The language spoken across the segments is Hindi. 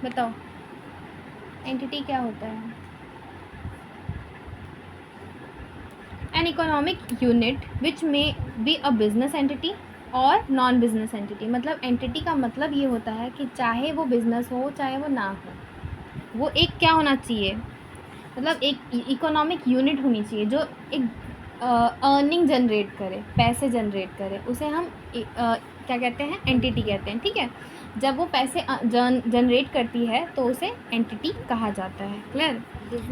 बताओ एंटिटी क्या होता है? An economic unit which may be a business entity और नॉन बिजनेस एंटिटी। मतलब एंटिटी का मतलब ये होता है कि चाहे वो बिजनेस हो चाहे वो ना हो, वो एक क्या होना चाहिए, मतलब एक इकोनॉमिक यूनिट होनी चाहिए जो एक अर्निंग जनरेट करे, पैसे जनरेट करे, उसे हम क्या कहते हैं, एंटिटी कहते हैं। ठीक है, जब वो पैसे जनरेट करती है तो उसे एंटिटी कहा जाता है। क्लियर?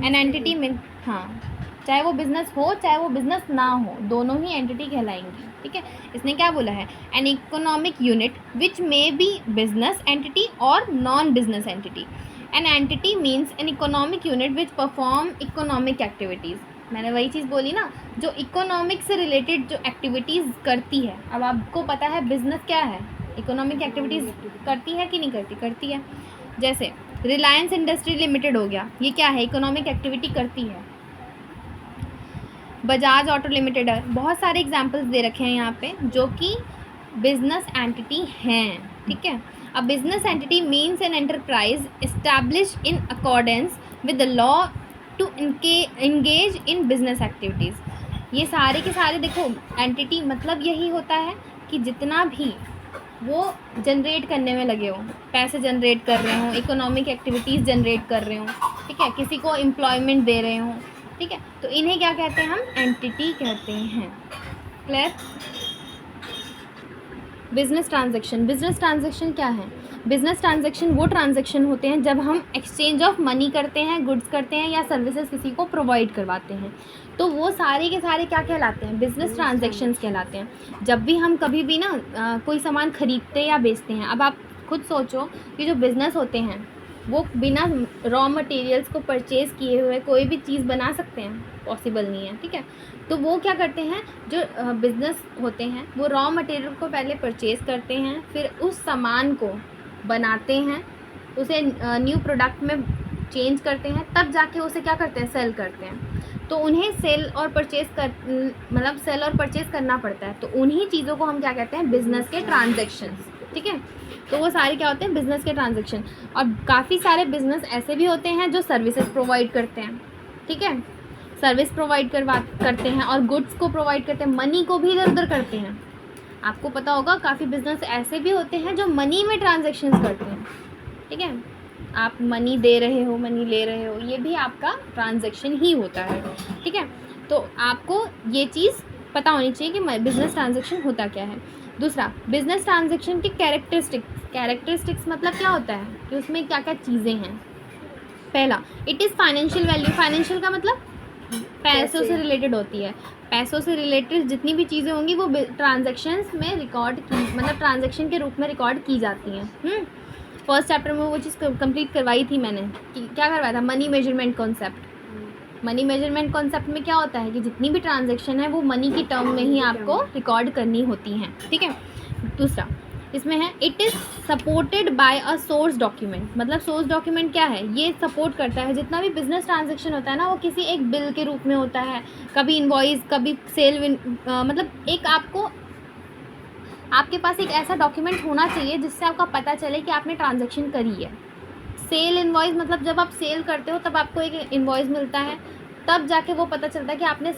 एन एंटिटी मीन, हाँ, चाहे वो बिजनेस हो चाहे वो बिजनेस ना हो, दोनों ही एंटिटी कहलाएंगी। ठीक है, इसने क्या बोला है, an economic unit which may be business entity और non business entity. An entity means an economic unit which perform economic activities. मैंने वही चीज़ बोली ना, जो इकोनॉमिक से रिलेटेड जो एक्टिविटीज़ करती है। अब आपको पता है बिजनेस क्या है, इकोनॉमिक एक्टिविटीज़ करती है कि नहीं करती? करती है। जैसे रिलायंस इंडस्ट्री लिमिटेड हो गया, ये क्या है, इकोनॉमिक एक्टिविटी करती है। बजाज ऑटो लिमिटेड है, बहुत सारे एग्जाम्पल्स दे रखे हैं यहाँ पे जो कि बिजनेस एंटिटी हैं। ठीक है, a business entity means an enterprise established in accordance with the law to engage in business activities. ये सारे के सारे देखो, एंटिटी मतलब यही होता है कि जितना भी वो जनरेट करने में लगे हों, पैसे जनरेट कर रहे हों, इकोनॉमिक एक्टिविटीज़ जनरेट कर रहे हों, ठीक है, किसी को एम्प्लॉयमेंट दे रहे हों, ठीक है, तो इन्हें क्या कहते हैं, हम एंटिटी कहते हैं। Clear? Business transaction, business transaction क्या है? बिजनेस ट्रांजैक्शन वो ट्रांजैक्शन होते हैं जब हम एक्सचेंज ऑफ मनी करते हैं, गुड्स करते हैं या सर्विसेज किसी को प्रोवाइड करवाते हैं, तो वो सारे के सारे क्या कहलाते हैं, बिजनेस ट्रांजैक्शंस कहलाते हैं। जब भी हम कभी भी ना कोई सामान खरीदते या बेचते हैं, अब आप खुद सोचो कि जो बिज़नेस होते हैं वो बिना रॉ मटेरियल्स को परचेज़ किए हुए कोई भी चीज़ बना सकते हैं? पॉसिबल नहीं है। ठीक है, तो वो क्या करते हैं, जो बिज़नेस होते हैं वो रॉ मटेरियल को पहले परचेज़ करते हैं, फिर उस सामान को बनाते हैं, उसे न्यू प्रोडक्ट में चेंज करते हैं, तब जाके उसे क्या करते हैं, सेल करते हैं। तो उन्हें सेल और परचेज़ करना पड़ता है। तो उन्हीं चीज़ों को हम क्या कहते हैं, बिज़नेस के ट्रांजैक्शंस। ठीक है, तो वो सारे क्या होते हैं, बिज़नेस के ट्रांजैक्शन। और काफ़ी सारे बिज़नेस ऐसे भी होते हैं जो सर्विसेज प्रोवाइड करते हैं। ठीक है, सर्विस प्रोवाइड करते हैं और गुड्स को प्रोवाइड करते हैं, मनी को भी इधर उधर करते हैं। आपको पता होगा काफ़ी बिजनेस ऐसे भी होते हैं जो मनी में ट्रांजैक्शंस करते हैं। ठीक है, आप मनी दे रहे हो, मनी ले रहे हो, ये भी आपका ट्रांजैक्शन ही होता है। ठीक है, तो आपको ये चीज़ पता होनी चाहिए कि बिजनेस ट्रांजैक्शन होता क्या है। दूसरा, बिजनेस ट्रांजैक्शन की कैरेक्टरिस्टिक्स मतलब क्या होता है कि उसमें क्या क्या चीज़ें हैं। पहला, it is financial value. Financial का मतलब पैसों से रिलेटेड होती है। पैसों से रिलेटेड जितनी भी चीज़ें होंगी वो ट्रांजैक्शंस में रिकॉर्ड की, मतलब ट्रांजैक्शन के रूप में रिकॉर्ड की जाती हैं। फर्स्ट चैप्टर में वो चीज़ कंप्लीट करवाई थी मैंने, कि क्या करवाया था, money measurement concept. Money measurement concept में क्या होता है कि जितनी भी ट्रांजैक्शन है वो मनी की टर्म में ही आपको रिकॉर्ड करनी होती हैं। ठीक है, दूसरा इसमें है, it is supported by a source document. मतलब सोर्स डॉक्यूमेंट क्या है, ये सपोर्ट करता है जितना भी बिजनेस ट्रांजैक्शन होता है ना, वो किसी एक बिल के रूप में होता है, कभी इनवॉइस, कभी सेल, मतलब एक आपके पास एक ऐसा डॉक्यूमेंट होना चाहिए जिससे आपका पता चले कि आपने ट्रांजैक्शन करी है। सेल इनवॉइस मतलब जब आप सेल करते हो तब आपको एक इनवॉइस मिलता है, तब जाके वो पता चलता है कि आपने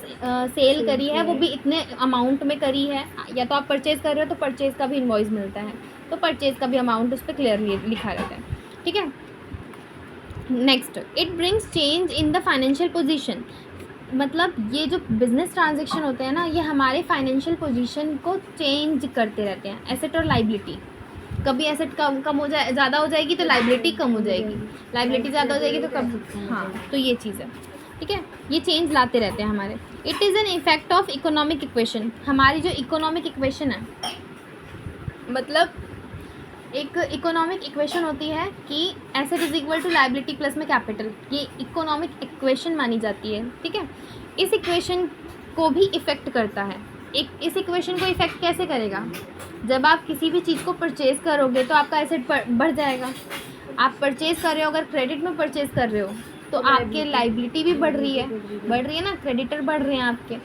सेल करी है, वो भी इतने अमाउंट में करी है। या तो आप परचेज़ कर रहे हो तो परचेज़ का भी इनवॉइस मिलता है, तो परचेज़ का भी अमाउंट उस पर क्लियरली लिखा रहता है। ठीक है, next, it brings change in the financial position. मतलब ये जो बिजनेस ट्रांजैक्शन होते हैं ना, ये हमारे फाइनेंशियल पोजीशन को चेंज करते रहते हैं। एसेट और लाइबिलिटी, कभी एसेट कम हो जाए, ज़्यादा हो जाएगी तो लाइबिलिटी कम हो जाएगी, लाइबिलिटी ज़्यादा हो जाएगी तो कम, हाँ, तो ये चीज़ है। ठीक है, ये चेंज लाते रहते हैं हमारे। It is an effect of economic equation. हमारी जो इकोनॉमिक इक्वेशन है, मतलब एक इकोनॉमिक इक्वेशन होती है कि asset is equal to liability plus में कैपिटल, ये इकोनॉमिक इक्वेशन मानी जाती है। ठीक है, इस इक्वेशन को भी इफ़ेक्ट करता है। इस इक्वेशन को इफ़ेक्ट कैसे करेगा, जब आप किसी भी चीज़ को परचेज़ करोगे तो आपका एसेट बढ़ जाएगा। आप परचेज़ कर रहे हो, अगर क्रेडिट में परचेज़ कर रहे हो तो आपके लाइबिलिटी भी बढ़ रही है ना, क्रेडिटर बढ़ रहे हैं आपके।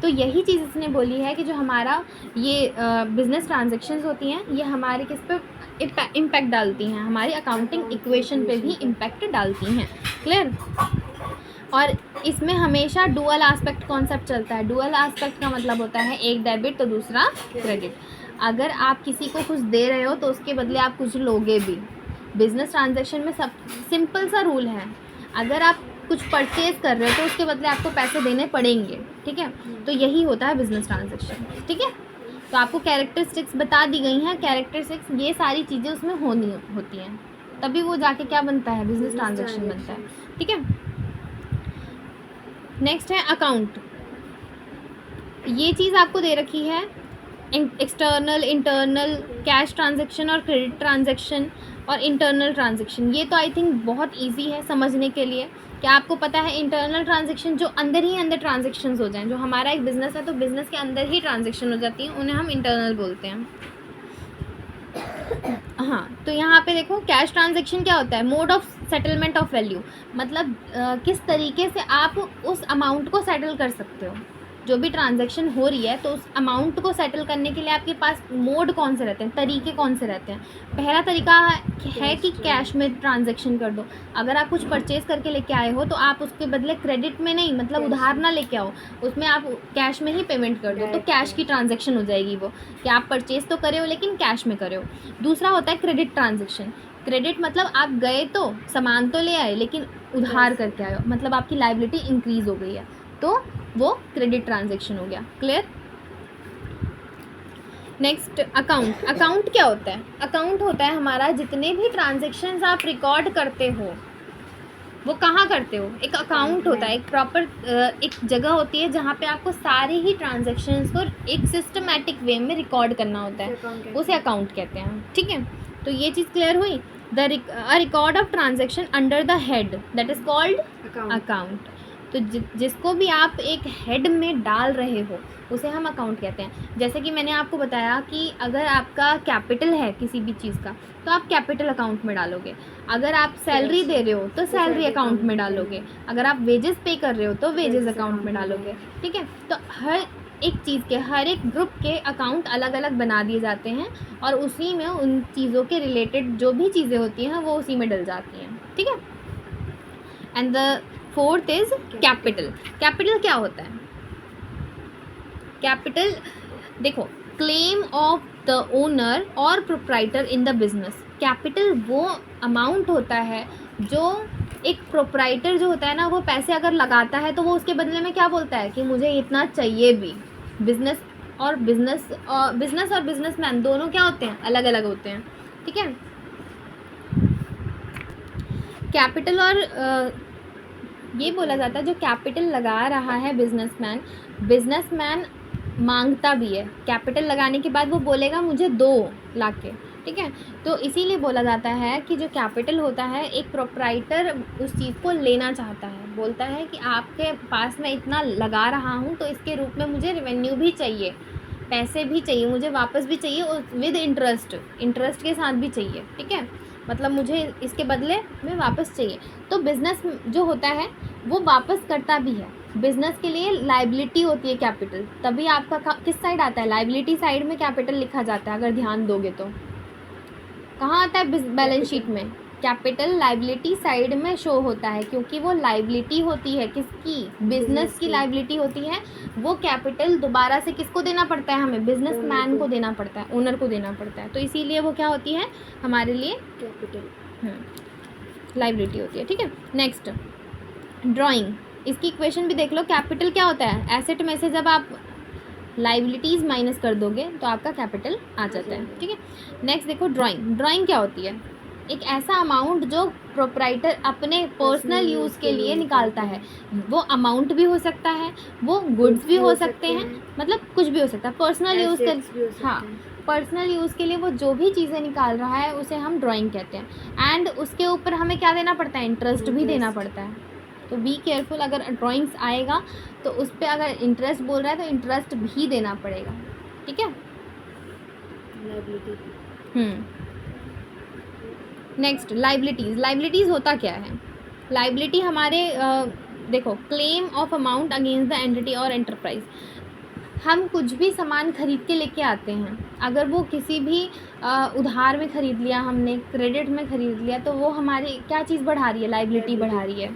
तो यही चीज़ इसने बोली है कि जो हमारा ये बिज़नेस ट्रांजैक्शंस होती हैं, ये हमारे किस पे इम्पैक्ट डालती हैं, हमारी अकाउंटिंग इक्वेशन पे भी इम्पैक्ट डालती हैं। क्लियर? और इसमें हमेशा डुअल एस्पेक्ट कॉन्सेप्ट चलता है। डुअल एस्पेक्ट का मतलब होता है एक डेबिट तो दूसरा क्रेडिट। अगर आप किसी को कुछ दे रहे हो तो उसके बदले आप कुछ लोगे भी। बिजनेस ट्रांजैक्शन में सब सिंपल सा रूल है, अगर आप कुछ परचेज कर रहे हो तो उसके बदले आपको पैसे देने पड़ेंगे। ठीक है, तो यही होता है बिजनेस ट्रांजैक्शन। ठीक है, तो आपको कैरेक्टरिस्टिक्स बता दी गई हैं। कैरेक्टरिस्टिक्स ये सारी चीज़ें उसमें होनी होती हैं, तभी वो जाके क्या बनता है, बिजनेस ट्रांजैक्शन बनता है। ठीक है, नेक्स्ट है अकाउंट। ये चीज़ आपको दे रखी है, एक्सटर्नल, इंटरनल, कैश ट्रांजैक्शन और क्रेडिट ट्रांजैक्शन और इंटरनल ट्रांजैक्शन। ये तो आई थिंक बहुत इजी है समझने के लिए। क्या आपको पता है इंटरनल ट्रांजैक्शन जो अंदर ही अंदर ट्रांजैक्शंस हो जाएं, जो हमारा एक बिज़नेस है तो बिज़नेस के अंदर ही ट्रांजैक्शन हो जाती हैं, उन्हें हम इंटरनल बोलते हैं। हाँ, तो यहाँ पे देखो कैश ट्रांजैक्शन क्या होता है, mode of settlement of value, मतलब किस तरीके से आप उस अमाउंट को सेटल कर सकते हो। जो भी ट्रांजैक्शन हो रही है तो उस अमाउंट को सेटल करने के लिए आपके पास मोड कौन से रहते हैं, तरीके कौन से रहते हैं। पहला तरीका है कि कैश में ट्रांजैक्शन कर दो। अगर आप कुछ परचेज करके लेके आए हो तो आप उसके बदले क्रेडिट में नहीं, मतलब उधार ना लेके आओ, उसमें आप कैश में ही पेमेंट कर दो, तो कैश की ट्रांजैक्शन हो जाएगी वो, कि आप परचेज तो करे हो लेकिन कैश में करे हो। दूसरा होता है क्रेडिट ट्रांजैक्शन। क्रेडिट मतलब आप गए तो सामान तो ले आए लेकिन उधार करके आए हो, मतलब आपकी लायबिलिटी इंक्रीज हो गई है, तो वो क्रेडिट ट्रांजैक्शन हो गया। क्लियर? Next account. अकाउंट क्या होता है? अकाउंट होता है हमारा जितने भी ट्रांजैक्शंस आप रिकॉर्ड करते हो वो कहाँ करते हो, एक अकाउंट होता है, एक प्रॉपर एक जगह होती है जहाँ पे आपको सारे ही ट्रांजैक्शंस को एक सिस्टमैटिक वे में रिकॉर्ड करना होता है, उसे अकाउंट कहते हैं। ठीक है, तो ये चीज़ क्लियर हुई। Record of transaction under the head that is called account. तो जिसको भी आप एक हेड में डाल रहे हो उसे हम अकाउंट कहते हैं। जैसे कि मैंने आपको बताया कि अगर आपका कैपिटल है किसी भी चीज़ का तो आप कैपिटल अकाउंट में डालोगे, अगर आप सैलरी दे रहे हो तो सैलरी अकाउंट में डालोगे, अगर आप वेजेस पे कर रहे हो तो वेजेस अकाउंट में डालोगे। ठीक है, तो हर एक चीज़ के, हर एक ग्रुप के अकाउंट अलग अलग बना दिए जाते हैं और उसी में उन चीज़ों के रिलेटेड जो भी चीज़ें होती हैं वो उसी में डल जाती हैं। ठीक है, and the fourth is capital. Capital क्या होता है? कैपिटल देखो, क्लेम ऑफ द ओनर और proprietor in the business. Capital वो अमाउंट होता है जो एक प्रोप्राइटर जो होता है ना, वो पैसे अगर लगाता है तो वो उसके बदले में क्या बोलता है कि मुझे इतना चाहिए भी। बिजनेस और बिजनेसमैन दोनों क्या होते हैं, अलग अलग होते हैं। ठीक है, कैपिटल और ये बोला जाता है जो कैपिटल लगा रहा है बिजनेसमैन मांगता भी है। कैपिटल लगाने के बाद वो बोलेगा मुझे 2 लाख के। ठीक है, तो इसीलिए बोला जाता है कि जो कैपिटल होता है, एक प्रोप्राइटर उस चीज़ को लेना चाहता है, बोलता है कि आपके पास मैं इतना लगा रहा हूँ तो इसके रूप में मुझे रेवेन्यू भी चाहिए, पैसे भी चाहिए, मुझे वापस भी चाहिए और विद इंटरेस्ट के साथ भी चाहिए। ठीक है, मतलब मुझे इसके बदले में वापस चाहिए। तो बिज़नेस जो होता है वो वापस करता भी है। बिज़नेस के लिए लायबिलिटी होती है कैपिटल, तभी आपका किस साइड आता है, लायबिलिटी साइड में कैपिटल लिखा जाता है। अगर ध्यान दोगे तो कहाँ आता है बैलेंस शीट में, कैपिटल लायबिलिटी साइड में शो होता है, क्योंकि वो लायबिलिटी होती है किसकी, बिजनेस की लायबिलिटी होती है। वो कैपिटल दोबारा से किसको देना पड़ता है, हमें बिजनेसमैन को देना पड़ता है, ओनर को देना पड़ता है। तो इसीलिए वो क्या होती है हमारे लिए कैपिटल लायबिलिटी होती है। ठीक है, नेक्स्ट ड्राइंग। इसकी इक्वेशन भी देख लो। कैपिटल क्या होता है, एसेट में से जब आप लायबिलिटीज़ माइनस कर दोगे तो आपका कैपिटल आ जाता है। ठीक है, नेक्स्ट देखो ड्राइंग। ड्राइंग क्या होती है, एक ऐसा अमाउंट जो प्रोप्राइटर अपने पर्सनल यूज़ के लिए निकालता है। वो अमाउंट भी हो सकता है, वो गुड्स भी हो सकते हैं, मतलब कुछ भी हो सकता है। पर्सनल यूज़ कर, हाँ, पर्सनल यूज़ के लिए वो जो भी चीज़ें निकाल रहा है उसे हम ड्राइंग कहते हैं। एंड उसके ऊपर हमें क्या देना पड़ता है, इंटरेस्ट भी देना पड़ता है। तो बी केयरफुल, अगर ड्राइंग्स आएगा तो उस पर अगर इंटरेस्ट बोल रहा है तो इंटरेस्ट भी देना पड़ेगा। ठीक है, नेक्स्ट लायबिलिटीज़। लायबिलिटीज़ होता क्या है, लायबिलिटी हमारे देखो, claim of amount against the entity और एंटरप्राइज। हम कुछ भी सामान ख़रीद के लेके आते हैं, अगर वो किसी भी उधार में ख़रीद लिया हमने, क्रेडिट में ख़रीद लिया, तो वो हमारी क्या चीज़ बढ़ा रही है, लायबिलिटी बढ़ा रही है।